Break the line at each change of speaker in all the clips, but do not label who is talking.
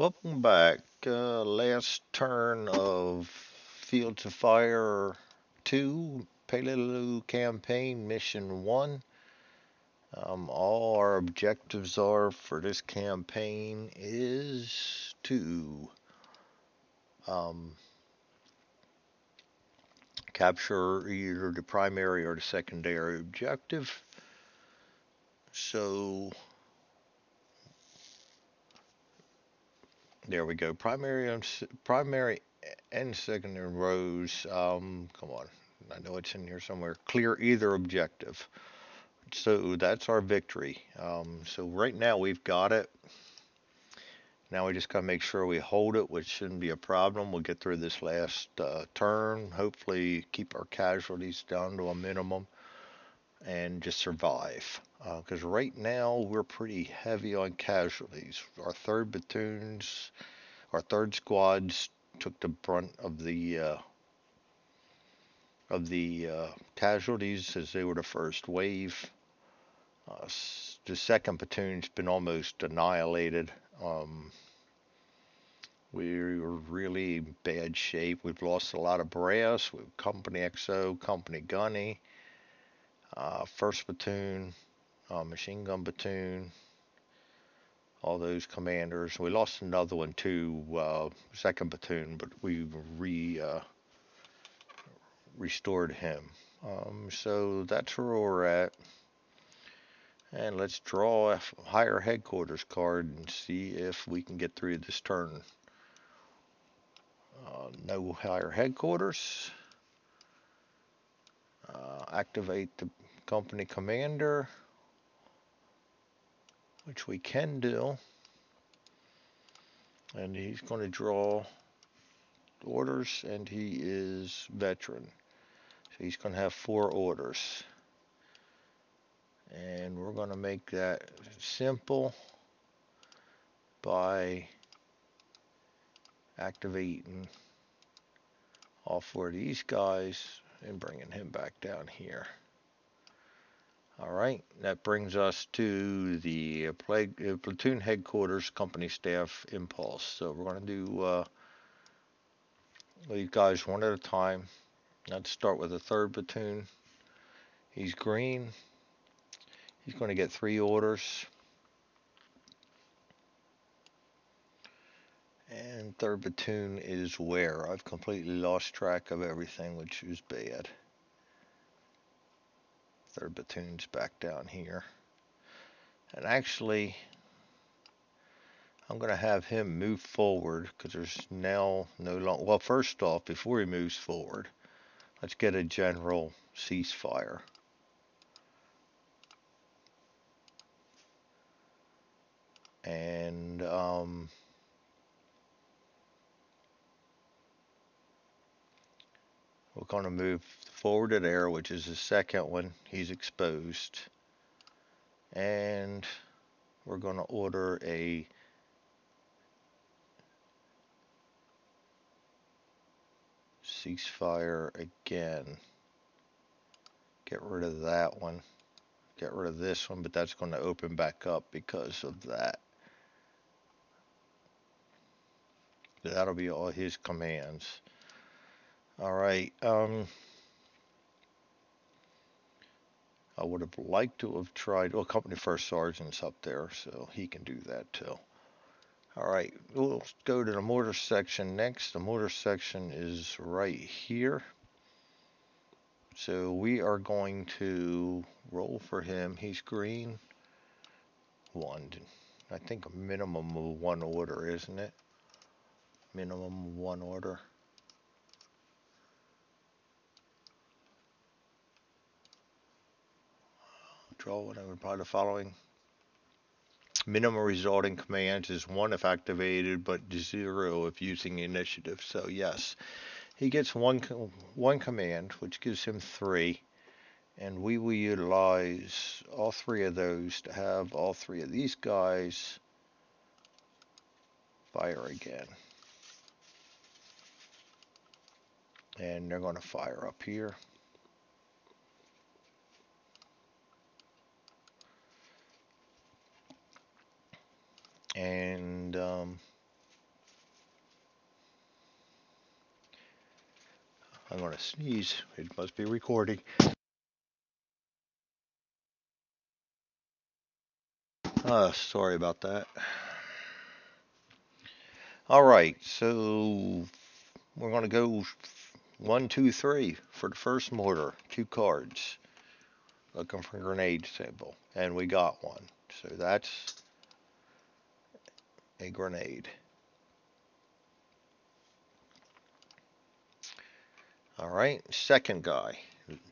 Welcome back. Last turn of Fields of Fire 2, Peleliu Campaign Mission 1. All our objectives are for this campaign is to um, capture either the primary or the secondary objective. So there we go. Primary and secondary rows. Come on. I know it's in here somewhere. Clear either objective. So that's our victory. So right now we've got it. Now we just got to make sure we hold it, which shouldn't be a problem. We'll get through this last turn. Hopefully keep our casualties down to a minimum and just survive. Because right now we're pretty heavy on casualties. Our third squads took the brunt of the casualties as they were the first wave. The second platoon's been almost annihilated. Um, we're really in bad shape. We've lost a lot of brass. We've Company XO, Company Gunny, first platoon, machine gun platoon, all those commanders. We lost another one too, second platoon, but we restored him. So that's where we're at. And let's draw a higher headquarters card and see if we can get through this turn. No higher headquarters. Activate the company commander, which we can do. And he's going to draw orders, and he is veteran. So he's going to have 4 orders. And we're going to make that simple by activating all 4 of these guys and bringing him back down here. All right, that brings us to the platoon headquarters, company staff impulse. So we're going to do these guys one at a time. Let's start with the third platoon. He's green. He's going to get 3 orders. And third platoon is where? I've completely lost track of everything, which is bad. Third platoon's back down here. And actually, I'm going to have him move forward because there's now no longer. Well, first off, before he moves forward, let's get a general ceasefire. And we're going to move forward to there, which is the second one. He's exposed. And we're going to order a ceasefire again. Get rid of that one. Get rid of this one, but that's going to open back up because of that. That'll be all his commands. All right. I would have liked to have tried. Well, company first sergeant's up there, so he can do that too. All right, we'll go to the mortar section next. The mortar section is right here. So we are going to roll for him. He's green. 1. I think a minimum of 1 order, isn't it? Minimum of 1 order. Draw one over by the following. Minimum resulting commands is 1 if activated, but 0 if using initiative. So yes, he gets one command, which gives him 3, and we will utilize all 3 of those to have all 3 of these guys fire again. And they're going to fire up here. And I'm going to sneeze. It must be recording. Sorry about that. All right, so we're going to go 1, 2, 3 for the first mortar. 2 cards. Looking for a grenade symbol. And we got one. So that's a grenade. All right, second guy.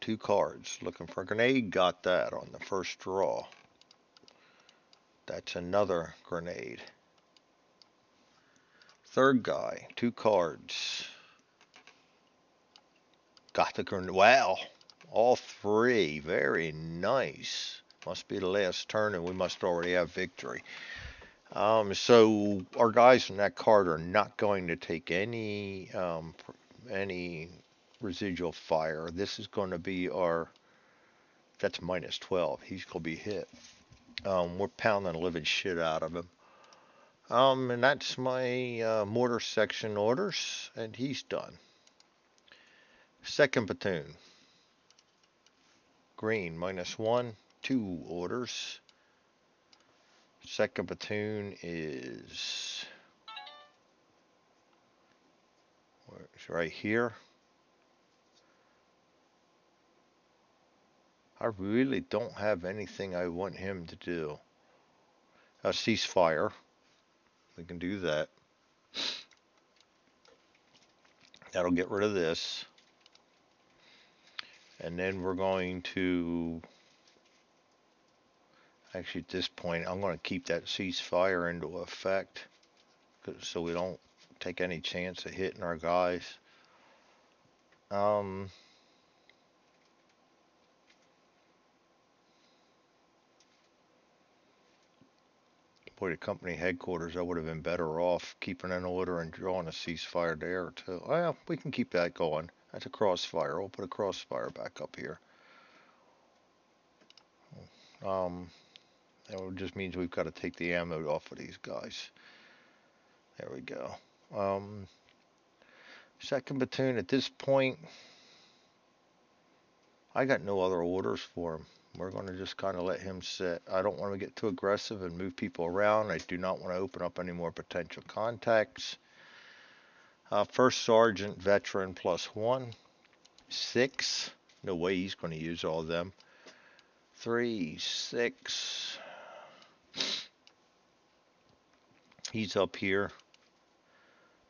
2 cards. Looking for a grenade. Got that on the first draw. That's another grenade. Third guy. 2 cards. Got the grenade. Wow. All 3. Very nice. Must be the last turn and we must already have victory. So our guys in that card are not going to take any residual fire. This is going to be our, that's -12. He's going to be hit. We're pounding the living shit out of him. And that's my mortar section orders, and he's done. Second platoon, green, -1, 2 orders. Second platoon is right here. I really don't have anything I want him to do. A ceasefire. We can do that. That'll get rid of this. And then we're going to, actually at this point, I'm going to keep that ceasefire into effect so we don't take any chance of hitting our guys. Boy, the company headquarters, I would have been better off keeping an order and drawing a ceasefire there too. Well, we can keep that going. That's a crossfire. We'll put a crossfire back up here. That just means we've got to take the ammo off of these guys. There we go. Second platoon at this point, I got no other orders for him. We're going to just kind of let him sit. I don't want to get too aggressive and move people around. I do not want to open up any more potential contacts. First sergeant, veteran, +1. 6. No way he's going to use all of them. 3, 6. He's up here.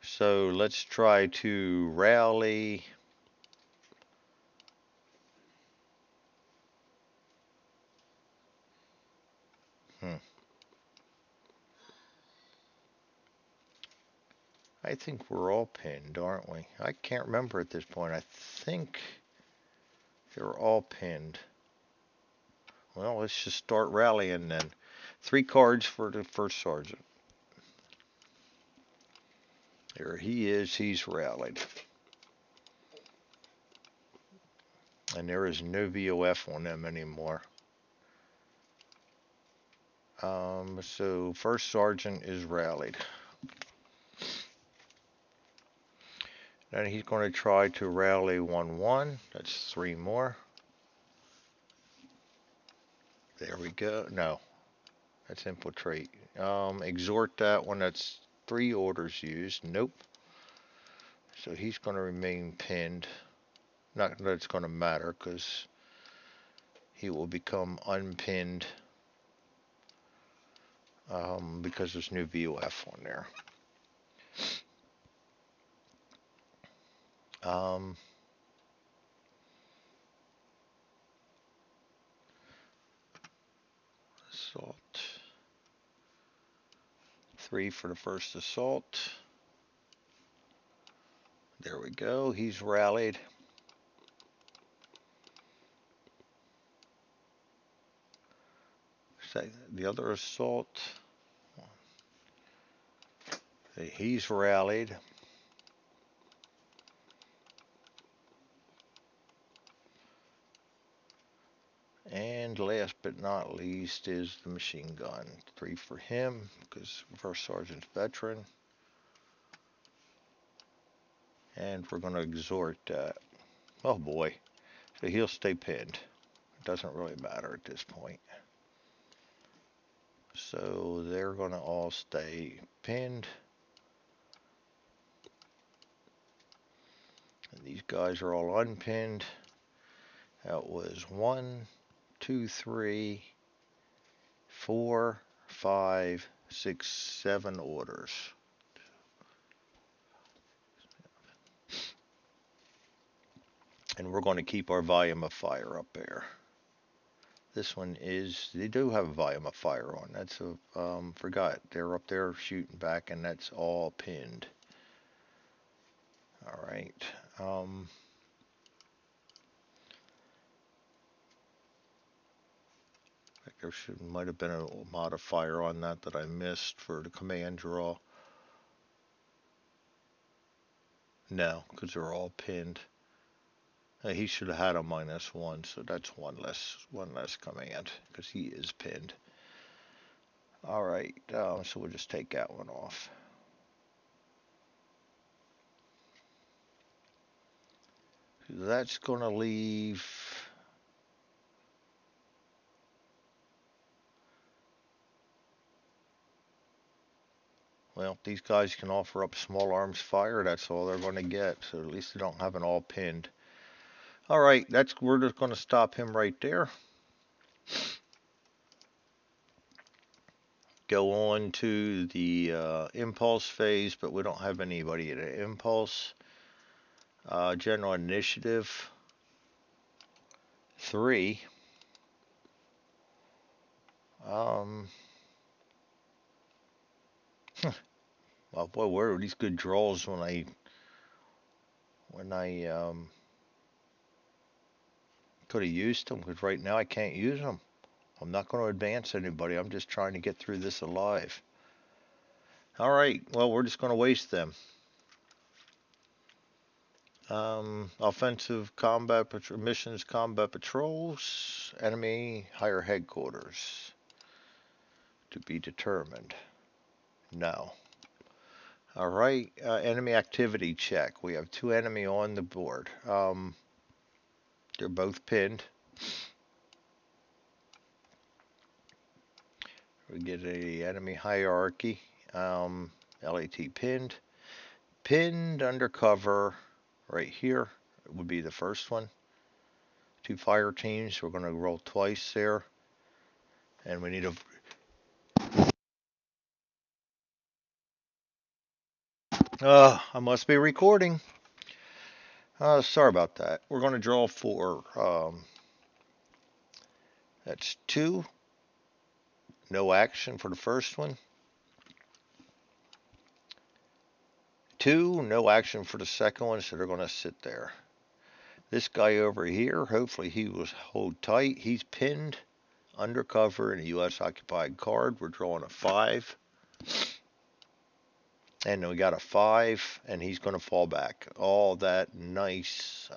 So let's try to rally. I think we're all pinned, aren't we? I can't remember at this point. I think they're all pinned. Well, let's just start rallying then. 3 cards for the first sergeant. There he is. He's rallied. And there is no VOF on them anymore. So first sergeant is rallied. Then he's going to try to rally 1-1. That's 3 more. There we go. No, that's infiltrate. Exhort that one. That's 3 orders used. Nope. So he's going to remain pinned. Not that it's going to matter because he will become unpinned because there's new VOF on there. Assault. 3 for the first assault. There we go. He's rallied. The other assault. He's rallied. And last but not least is the machine gun. 3 for him because first sergeant's veteran. And we're going to exhort that. Oh boy. So he'll stay pinned. It doesn't really matter at this point. So they're going to all stay pinned. And these guys are all unpinned. That was 1, 2, 3, 4, 5, 6, 7 orders. And we're going to keep our volume of fire up there. This one is, they do have a volume of fire on. That's a, forgot. They're up there shooting back, and that's all pinned. All right. There might have been a modifier on that I missed for the command draw. No, because they're all pinned. He should have had a -1, so that's one less command because he is pinned. All right, so we'll just take that one off. That's going to leave. Well, these guys can offer up small arms fire. That's all they're going to get. So at least they don't have it all pinned. All right, we're just going to stop him right there. Go on to the impulse phase, but we don't have anybody at an impulse. General initiative 3. Well, boy, where are these good draws when I could have used them? Because right now I can't use them. I'm not going to advance anybody. I'm just trying to get through this alive. All right. Well, we're just going to waste them. Offensive combat missions, combat patrols, enemy higher headquarters. To be determined. No. All right. Enemy activity check. We have 2 enemy on the board. They're both pinned. We get a enemy hierarchy. LAT pinned. Pinned undercover right here would be the first one. 2 fire teams. We're going to roll twice there. And we need a... I must be recording. Sorry about that. We're going to draw 4. That's 2. No action for the first one. 2, no action for the second one, so they're going to sit there. This guy over here, hopefully he will hold tight. He's pinned undercover in a U.S. occupied card. We're drawing a 5. And then we got a 5, and he's going to fall back. All that nice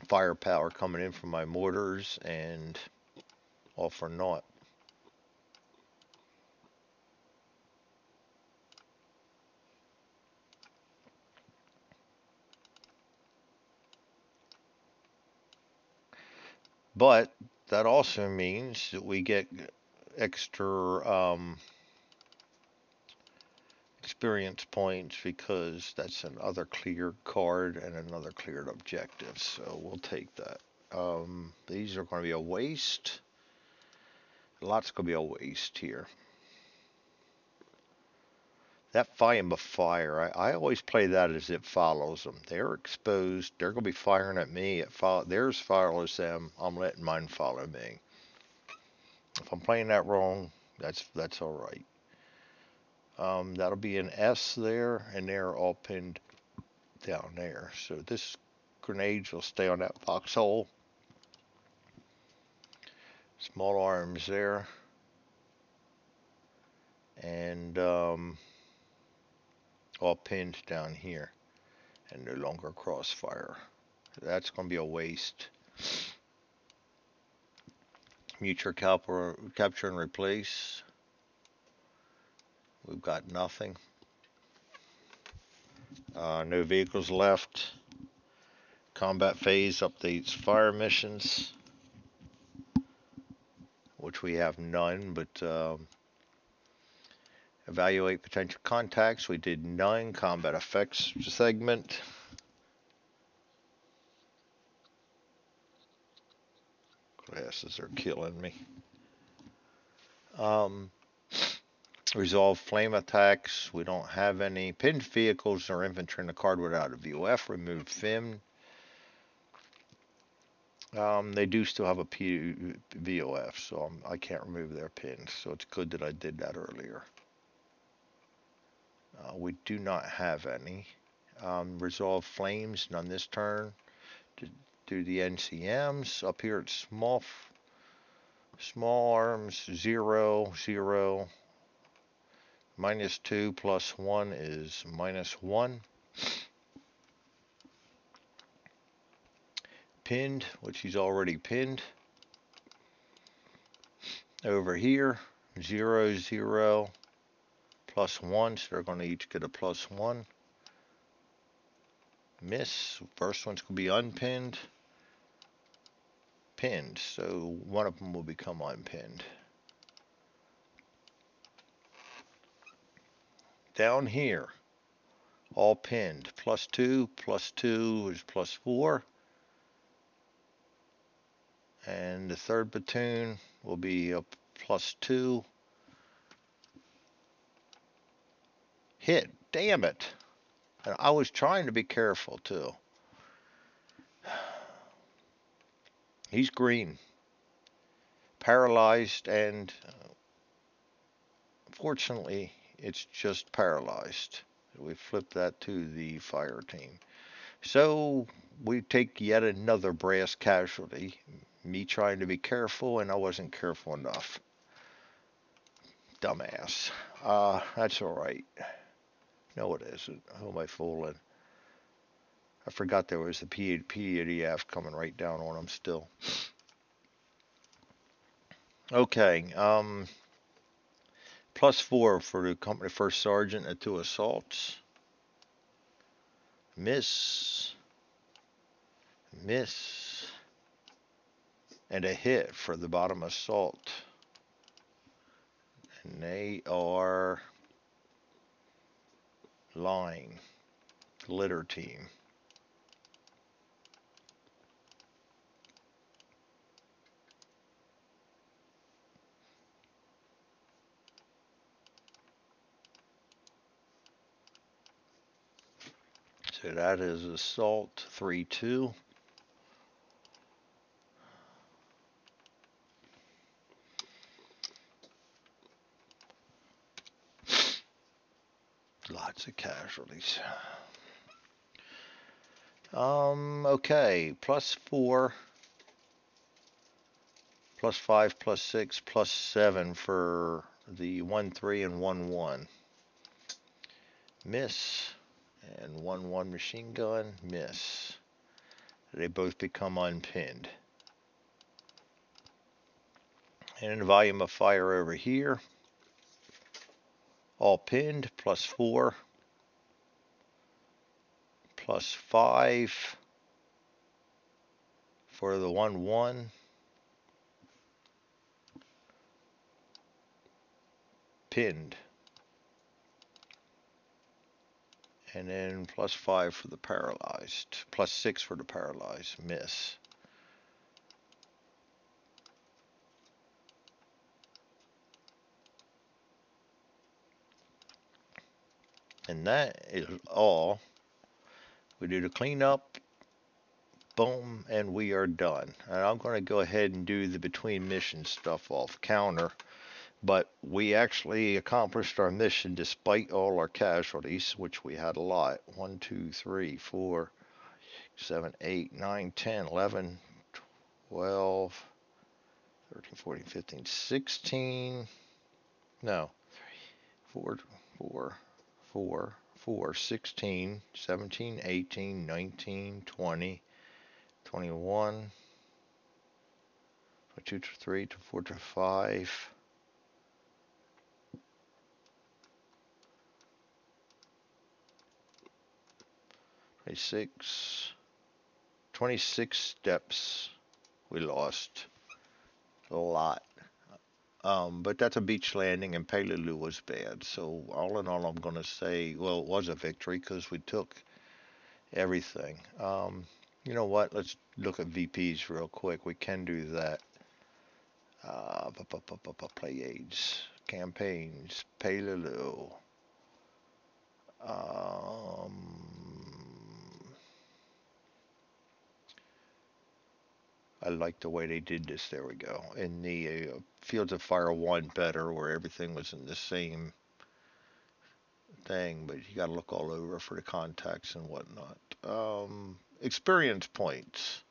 firepower coming in from my mortars, and all for naught. But that also means that we get extra experience points because that's another cleared card and another cleared objective. So we'll take that. These are going to be a waste. Lots going to be a waste here. That volume of fire, I always play that as it follows them. They're exposed. They're going to be firing at me. Theirs follows them. I'm letting mine follow me. If I'm playing that wrong, that's all right. That'll be an S there, and they're all pinned down there. So this grenades will stay on that foxhole. Small arms there. And all pinned down here. And no longer crossfire. That's going to be a waste. Mutual capture and replace. We've got nothing. No vehicles left. Combat phase updates fire missions, which we have none, but evaluate potential contacts. We did none. Combat effects segment. Glasses are killing me. Um, Resolve flame attacks. We don't have any. Pinned vehicles or infantry in the card without a VOF. Remove FIM. They do still have a VOF, so I can't remove their pins. So it's good that I did that earlier. We do not have any. Resolve flames, none this turn. To do the NCMs. Up here it's small arms, 0, 0. -2 plus 1 is -1. Pinned, which he's already pinned. Over here, 0, 0, +1, so they're going to each get a +1. Miss, first one's going to be unpinned. Pinned, so one of them will become unpinned. Down here, all pinned. +2, +2 is +4. And the third platoon will be a +2. Hit, damn it. And I was trying to be careful too. He's green. Paralyzed, and fortunately it's just paralyzed. We flip that to the fire team. So we take yet another brass casualty. Me trying to be careful, and I wasn't careful enough. Dumbass. That's alright. No, it isn't. Who am I fooling? I forgot there was the PDF coming right down on him still. Okay, +4 for the company first sergeant at 2 assaults. Miss. Miss. And a hit for the bottom assault. And they are lying. Glitter team. So that is assault 3-2. Lots of casualties. Okay, +4, +5, +6, +7 for the 1-3 and 1-1. Miss. And 1-1 machine gun. Miss. They both become unpinned. And the volume of fire over here. All pinned. +4, +5 for the 1-1. Pinned. And then +5 for the paralyzed. +6 for the paralyzed. Miss. And that is all. We do the cleanup. Boom, and we are done. And I'm going to go ahead and do the between mission stuff off counter. But we actually accomplished our mission despite all our casualties, which we had a lot. 1, 2, 3, 4, 7, 8, 9, 10, 11, 12, 13, 14, 15, 16. No. 4, 4, 4, 4, 16, 17, 18, 19, 20, 21, 22, 23, 24, 25. 26, 26 steps we lost. A lot. But that's a beach landing, and Peleliu was bad. So all in all, I'm going to say, well, it was a victory because we took everything. You know what? Let's look at VPs real quick. We can do that. Play aids, campaigns, Peleliu. Um, I like the way they did this. There we go. In the Fields of Fire 1 better, where everything was in the same thing, but you got to look all over for the contacts and whatnot. Experience points.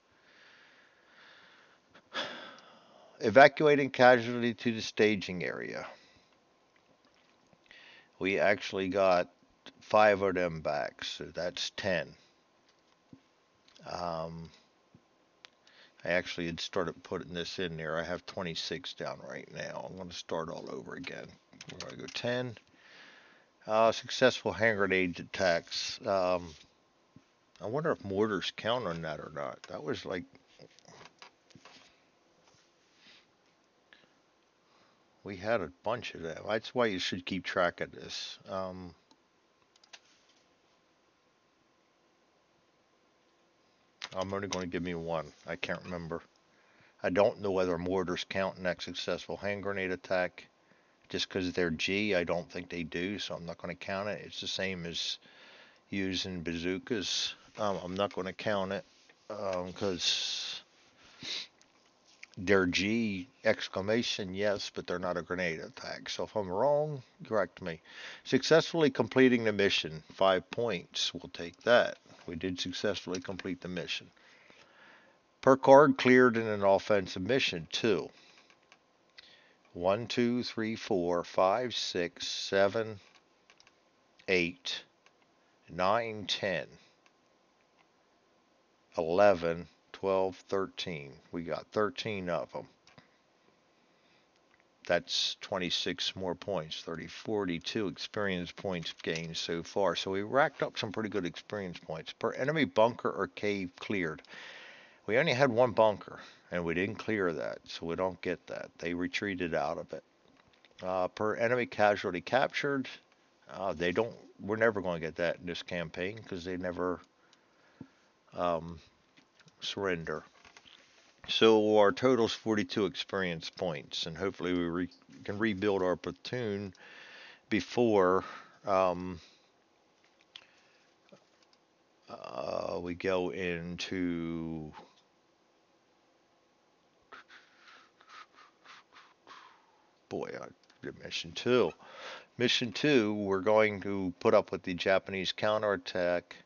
Evacuating casualty to the staging area. We actually got 5 of them back, so that's 10. Um, I actually had started putting this in there. I have 26 down right now. I'm going to start all over again. We're going to go 10. Successful hand grenade attacks. I wonder if mortars count on that or not. That was like, we had a bunch of them. That's why you should keep track of this. I'm only going to give me one. I can't remember. I don't know whether mortars count in that successful hand grenade attack. Just because they're G, I don't think they do, so I'm not going to count it. It's the same as using bazookas. I'm not going to count it because they're G exclamation yes, but they're not a grenade attack. So if I'm wrong, correct me. Successfully completing the mission, 5 points. We'll take that. We did successfully complete the mission. Per card cleared in an offensive mission, 2. 1, 2, 3, 4, 5, 6, 7, 8, 9, 10, 11, 12, 13. We got 13 of them. That's 26 more points, 30, 42 experience points gained so far. So we racked up some pretty good experience points. Per enemy bunker or cave cleared. We only had one bunker, and we didn't clear that, so we don't get that. They retreated out of it. Per enemy casualty captured. They don't. We're never going to get that in this campaign because they never um, surrender. So our total's 42 experience points, and hopefully we can rebuild our platoon before we go into boy, mission two. Mission two, we're going to put up with the Japanese counterattack.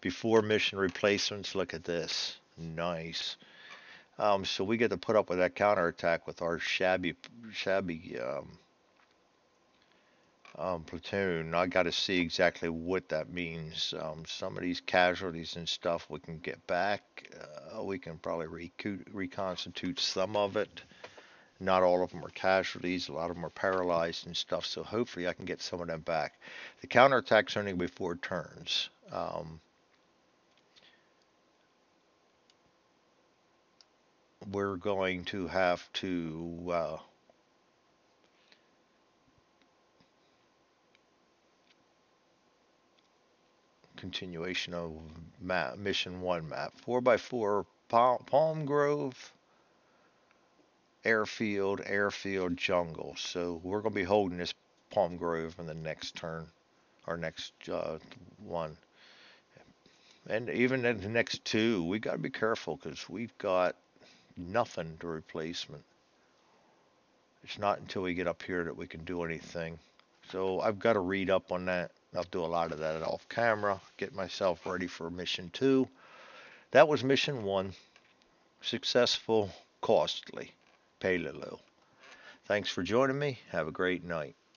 Before mission replacements, look at this. Nice. So we get to put up with that counterattack with our shabby platoon. I got to see exactly what that means. Some of these casualties and stuff we can get back. We can probably reconstitute some of it. Not all of them are casualties. A lot of them are paralyzed and stuff. So hopefully I can get some of them back. The counterattack's only before turns. We're going to have to continuation of mission 1 map. 4x4 Palm Grove, airfield, jungle. So we're going to be holding this Palm Grove in the next turn, our next one. And even in the next 2, we got to be careful because we've got nothing to replacement. It's not until we get up here that we can do anything. So I've got to read up on that. I'll do a lot of that off camera, get myself ready for mission 2. That was mission 1. Successful, costly. Peleliu. Thanks for joining me. Have a great night.